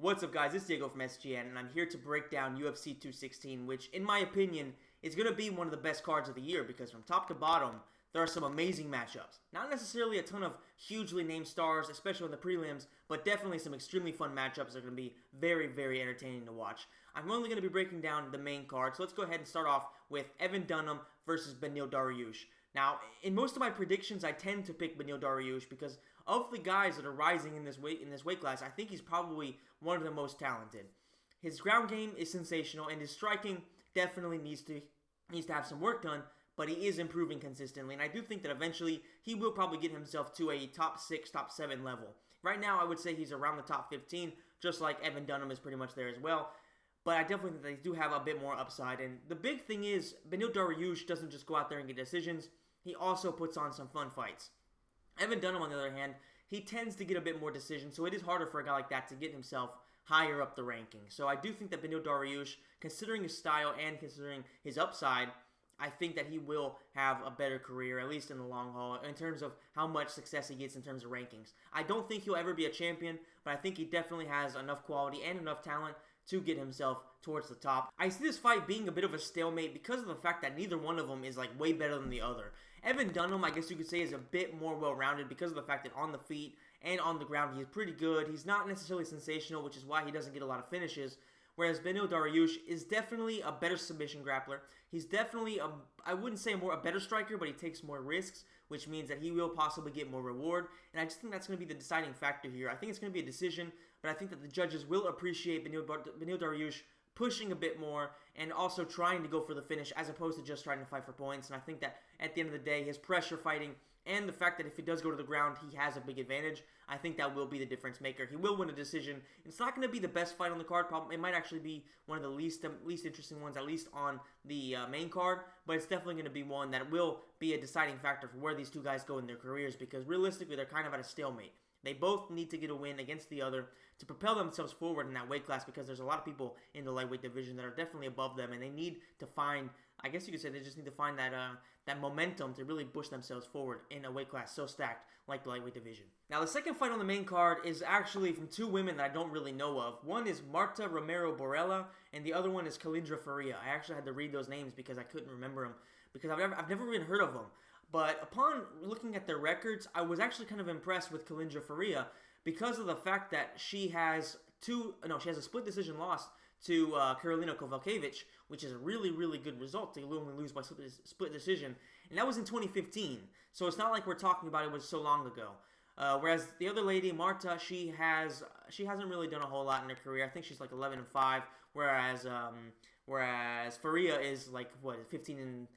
What's up, guys? It's Diego from SGN, and I'm here to break down UFC 216, which, in my opinion, is going to be one of the best cards of the year because from top to bottom, there are some amazing matchups. Not necessarily a ton of hugely named stars, especially in the prelims, but definitely some extremely fun matchups that are going to be very, very entertaining to watch. I'm only going to be breaking down the main card, so let's go ahead and start off with Evan Dunham versus Beneil Dariush. Now, in most of my predictions, I tend to pick Beneil Dariush because of the guys that are rising in this weight class, I think he's probably one of the most talented. His ground game is sensational, and his striking definitely needs to have some work done, but he is improving consistently, and I do think that eventually he will probably get himself to a top 6, top 7 level. Right now, I would say he's around the top 15, just like Evan Dunham is pretty much there as well. But I definitely think they do have a bit more upside. And the big thing is, Beneil Dariush doesn't just go out there and get decisions. He also puts on some fun fights. Evan Dunham, on the other hand, he tends to get a bit more decisions, so it is harder for a guy like that to get himself higher up the ranking. So I do think that Beneil Dariush, considering his style and considering his upside, I think that he will have a better career, at least in the long haul, in terms of how much success he gets in terms of rankings. I don't think he'll ever be a champion, but I think he definitely has enough quality and enough talent to get himself towards the top. I see this fight being a bit of a stalemate because of the fact that neither one of them is like way better than the other. Evan Dunham, I guess you could say, is a bit more well-rounded because of the fact that on the feet and on the ground he's pretty good. He's not necessarily sensational, which is why he doesn't get a lot of finishes. Whereas Beneil Dariush is definitely a better submission grappler. He's definitely, I wouldn't say a better striker, but he takes more risks, which means that he will possibly get more reward. And I just think that's going to be the deciding factor here. I think it's going to be a decision, but I think that the judges will appreciate Beneil Dariush pushing a bit more and also trying to go for the finish as opposed to just trying to fight for points. And I think that at the end of the day, his pressure fighting and the fact that if he does go to the ground, he has a big advantage, I think that will be the difference maker. He will win a decision. It's not going to be the best fight on the card. It might actually be one of the least interesting ones, at least on the main card, but it's definitely going to be one that will be a deciding factor for where these two guys go in their careers because realistically, they're kind of at a stalemate. They both need to get a win against the other to propel themselves forward in that weight class because there's a lot of people in the lightweight division that are definitely above them, and they need to find, I guess you could say they just need to find that momentum to really push themselves forward in a weight class so stacked like the lightweight division. Now, the second fight on the main card is actually from two women that I don't really know of. One is Marta Borella, and the other one is Kalindra Faria. I actually had to read those names because I couldn't remember them because I've never even heard of them. But upon looking at their records, I was actually kind of impressed with Kalindra Faria because of the fact that she has a split decision loss to Karolina Kowalkiewicz, which is a really, really good result to only lose by split decision. And that was in 2015. So it's not like we're talking about it was so long ago. Whereas the other lady, Marta, she hasn't really done a whole lot in her career. I think she's like 11-5, whereas Faria is like 15 and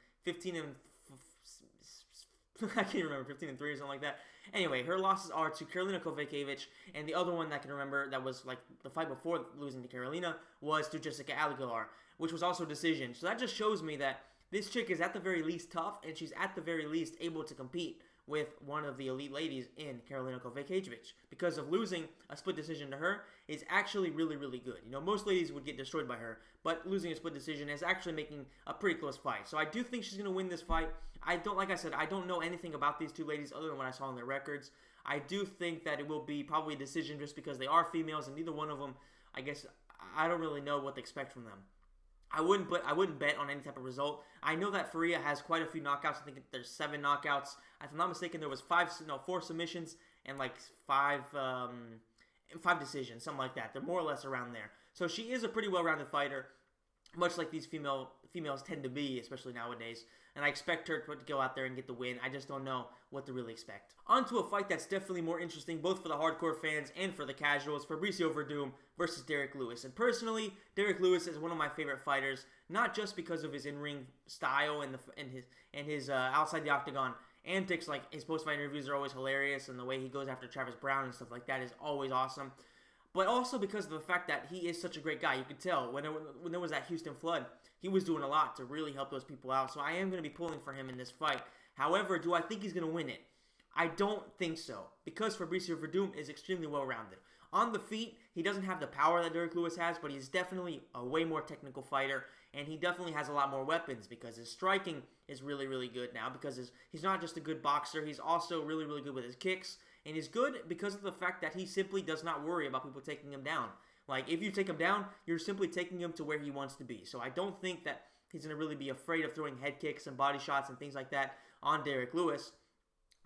I can't remember, 15-3 or something like that. Anyway, her losses are to Karolina Kowalkiewicz, and the other one that I can remember that was like the fight before losing to Karolina was to Jessica Aguilar, which was also a decision. So that just shows me that this chick is at the very least tough, and she's at the very least able to compete with one of the elite ladies in Karolina Kowalkiewicz. Because of losing a split decision to her is actually really, really good. You know, most ladies would get destroyed by her, but losing a split decision is actually making a pretty close fight. So I do think she's going to win this fight. Like I said, I don't know anything about these two ladies other than what I saw on their records. I do think that it will be probably a decision just because they are females, and neither one of them, I guess, I don't really know what to expect from them. I wouldn't bet on any type of result. I know that Faria has quite a few knockouts. I think there's 7 knockouts. If I'm not mistaken, there was 4 submissions and like 5 decisions, something like that. They're more or less around there. So she is a pretty well-rounded fighter, much like these females tend to be, especially nowadays. And I expect her to go out there and get the win. I just don't know what to really expect. On to a fight that's definitely more interesting, both for the hardcore fans and for the casuals. Fabricio Werdum versus Derrick Lewis. And personally, Derrick Lewis is one of my favorite fighters, not just because of his in-ring style and his outside the octagon antics. Like his post-fight interviews are always hilarious, and the way he goes after Travis Brown and stuff like that is always awesome. But also because of the fact that he is such a great guy. You could tell when there was that Houston flood, he was doing a lot to really help those people out. So I am going to be pulling for him in this fight. However, do I think he's going to win it? I don't think so, because Fabricio Werdum is extremely well-rounded. On the feet, he doesn't have the power that Derrick Lewis has, but he's definitely a way more technical fighter, and he definitely has a lot more weapons because his striking is really, really good now because he's not just a good boxer, he's also really, really good with his kicks, and he's good because of the fact that he simply does not worry about people taking him down. Like, if you take him down, you're simply taking him to where he wants to be. So I don't think that he's going to really be afraid of throwing head kicks and body shots and things like that on Derrick Lewis.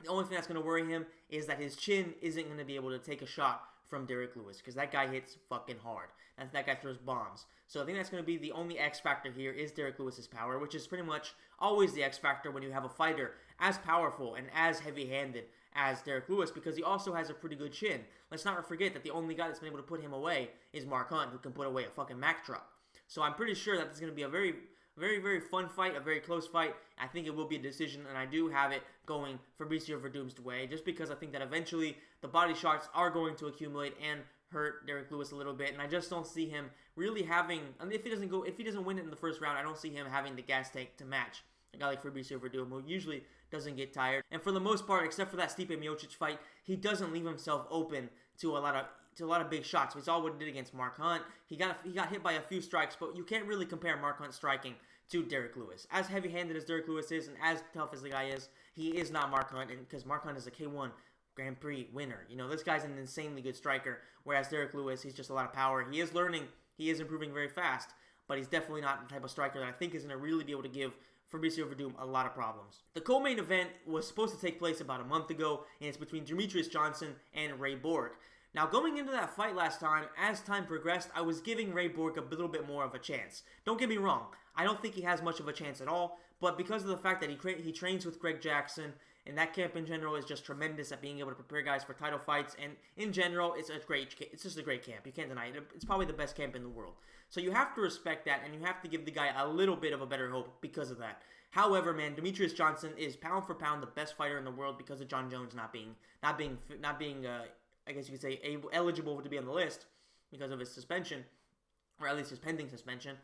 The only thing that's going to worry him is that his chin isn't going to be able to take a shot from Derrick Lewis, because that guy hits fucking hard. That guy throws bombs. So I think that's going to be the only X factor here is Derrick Lewis's power, which is pretty much always the X factor when you have a fighter as powerful and as heavy-handed as Derrick Lewis, because he also has a pretty good chin. Let's not forget that the only guy that's been able to put him away is Mark Hunt, who can put away a fucking Mack truck. So I'm pretty sure that this is going to be a very, very fun fight, a very close fight. I think it will be a decision, and I do have it going Fabricio Werdum's way, just because I think that eventually the body shots are going to accumulate and hurt Derrick Lewis a little bit, and I just don't see him really having. I mean, if he doesn't win it in the first round, I don't see him having the gas tank to match a guy like Fabricio Werdum, who usually doesn't get tired. And for the most part, except for that Stipe Miocic fight, he doesn't leave himself open to a lot of big shots. We saw what he did against Mark Hunt. He got hit by a few strikes, but you can't really compare Mark Hunt striking to Derrick Lewis. As heavy-handed as Derrick Lewis is, and as tough as the guy is, he is not Mark Hunt, and because Mark Hunt is a K1 Grand Prix winner. You know, this guy's an insanely good striker, whereas Derrick Lewis, he's just a lot of power. He is learning, he is improving very fast, but he's definitely not the type of striker that I think is going to really be able to give Fabricio Werdum a lot of problems. The co-main event was supposed to take place about a month ago, and it's between Demetrious Johnson and Ray Borg. Now, going into that fight last time, as time progressed, I was giving Ray Borg a little bit more of a chance. Don't get me wrong, I don't think he has much of a chance at all, but because of the fact that he trains with Greg Jackson, and that camp in general is just tremendous at being able to prepare guys for title fights, and in general, it's just a great camp. You can't deny it. It's probably the best camp in the world. So you have to respect that, and you have to give the guy a little bit of a better hope because of that. However, man, Demetrious Johnson is pound for pound the best fighter in the world because of John Jones not being I guess you could say eligible to be on the list because of his suspension, or at least his pending suspension.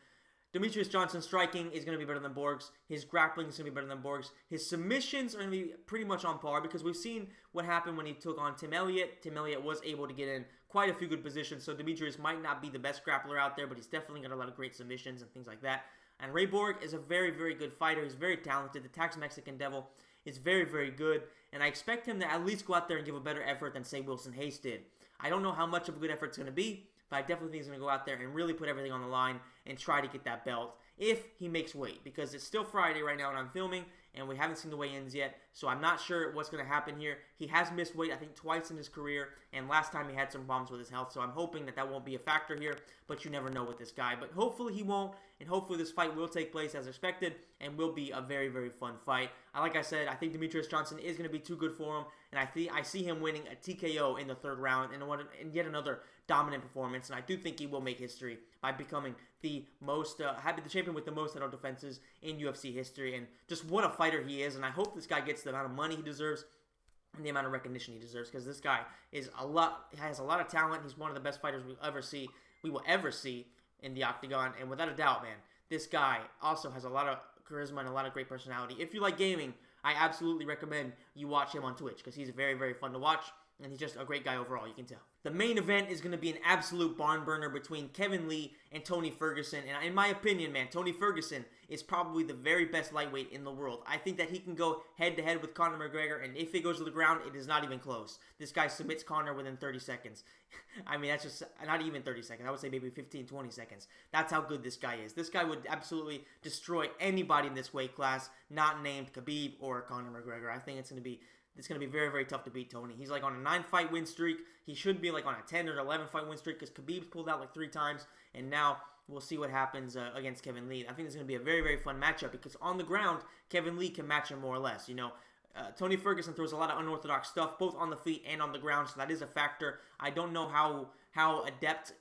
Demetrious Johnson's striking is going to be better than Borg's. His grappling is going to be better than Borg's. His submissions are going to be pretty much on par because we've seen what happened when he took on Tim Elliott. Tim Elliott was able to get in quite a few good positions, so Demetrious might not be the best grappler out there, but he's definitely got a lot of great submissions and things like that. And Ray Borg is a very, very good fighter. He's very talented. The Tax Mexican Devil is very, very good, and I expect him to at least go out there and give a better effort than, say, Wilson Hayes did. I don't know how much of a good effort it's going to be, but I definitely think he's going to go out there and really put everything on the line and try to get that belt if he makes weight, because it's still Friday right now when I'm filming, and we haven't seen the weigh-ins yet, so I'm not sure what's going to happen here. He has missed weight, I think, twice in his career, and last time he had some problems with his health, so I'm hoping that won't be a factor here, but you never know with this guy. But hopefully he won't, and hopefully this fight will take place as expected, and will be a very, very fun fight. Like I said, I think Demetrious Johnson is going to be too good for him, and I see him winning a TKO in the third round, and yet another dominant performance, and I do think he will make history by becoming the champion with the most title defenses in UFC history, and just what a fighter he is, and I hope this guy gets the amount of money he deserves and the amount of recognition he deserves, because this guy has a lot of talent. He's one of the best fighters we will ever see in the octagon, and without a doubt, man, this guy also has a lot of charisma and a lot of great personality. If you like gaming, I absolutely recommend you watch him on Twitch, because he's very, very fun to watch, and he's just a great guy overall, you can tell. The main event is going to be an absolute barn burner between Kevin Lee and Tony Ferguson. And in my opinion, man, Tony Ferguson is probably the very best lightweight in the world. I think that he can go head-to-head with Conor McGregor, and if it goes to the ground, it is not even close. This guy submits Conor within 30 seconds. I mean, that's just not even 30 seconds. I would say maybe 15, 20 seconds. That's how good this guy is. This guy would absolutely destroy anybody in this weight class, not named Khabib or Conor McGregor. I think it's going to be very, very tough to beat Tony. He's like on a 9-fight win streak. He should be like on a 10 or 11-fight win streak, because Khabib's pulled out like 3 times, and now we'll see what happens against Kevin Lee. I think it's going to be a very, very fun matchup, because on the ground, Kevin Lee can match him more or less. You know, Tony Ferguson throws a lot of unorthodox stuff, both on the feet and on the ground, so that is a factor. I don't know how adept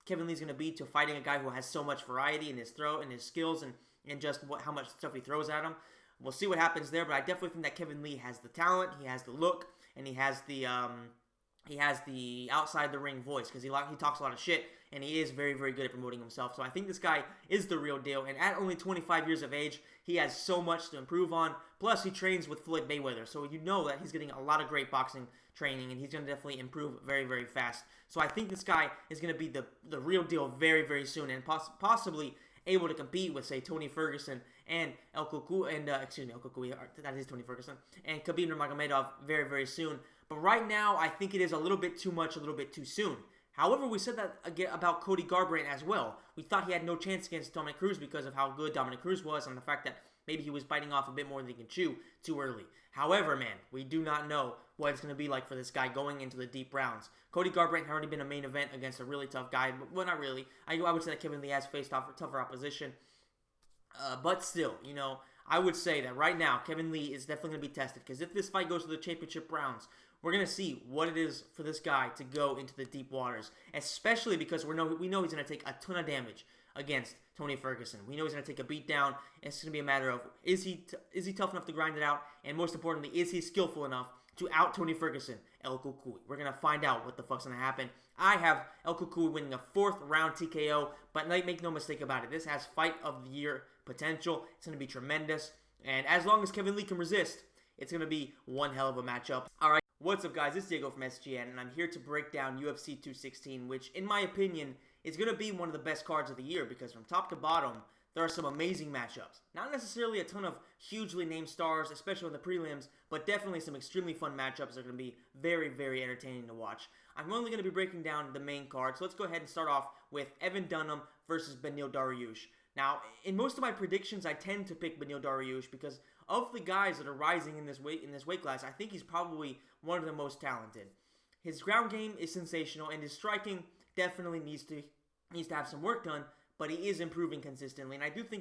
Kevin Lee's going to be to fighting a guy who has so much variety in his throw and his skills and just how much stuff he throws at him. We'll see what happens there, but I definitely think that Kevin Lee has the talent, he has the look, and he has the outside the ring voice, because he talks a lot of shit, and he is very, very good at promoting himself. So I think this guy is the real deal, and at only 25 years of age, he has so much to improve on. Plus, he trains with Floyd Mayweather, so you know that he's getting a lot of great boxing training, and he's going to definitely improve very, very fast. So I think this guy is going to be the real deal very, very soon, and possibly able to compete with, say, Tony Ferguson and Cucuy, that is Tony Ferguson, and Khabib Nurmagomedov very, very soon. But right now, I think it is a little bit too much, a little bit too soon. However, we said that again about Cody Garbrandt as well. We thought he had no chance against Dominic Cruz because of how good Dominic Cruz was and the fact that maybe he was biting off a bit more than he can chew too early. However, man, we do not know what it's going to be like for this guy going into the deep rounds. Cody Garbrandt had already been a main event against a really tough guy. Well, not really. I would say that Kevin Lee has faced off tougher opposition. But still, I would say that right now, Kevin Lee is definitely going to be tested. Because if this fight goes to the championship rounds, we're going to see what it is for this guy to go into the deep waters. Especially because we know he's going to take a ton of damage against Tony Ferguson. We know he's going to take a beat down. It's going to be a matter of, is he tough enough to grind it out? And most importantly, is he skillful enough to out Tony Ferguson, El Cucuy? We're going to find out what the fuck's going to happen. I have El Cucuy winning a 4th round TKO, but make no mistake about it. This has fight of the year potential. It's going to be tremendous. And as long as Kevin Lee can resist, it's going to be one hell of a matchup. All right, what's up, guys? It's Diego from SGN, and I'm here to break down UFC 216, which, in my opinion, is going to be one of the best cards of the year because from top to bottom, there are some amazing matchups. Not necessarily a ton of hugely named stars, especially in the prelims, but definitely some extremely fun matchups that are going to be very, very entertaining to watch. I'm only going to be breaking down the main card, so let's go ahead and start off with Evan Dunham versus Beneil Dariush. Now, in most of my predictions, I tend to pick Beneil Dariush because of the guys that are rising in this weight class, I think he's probably one of the most talented. His ground game is sensational, and his striking definitely needs to have some work done, but he is improving consistently, and I do think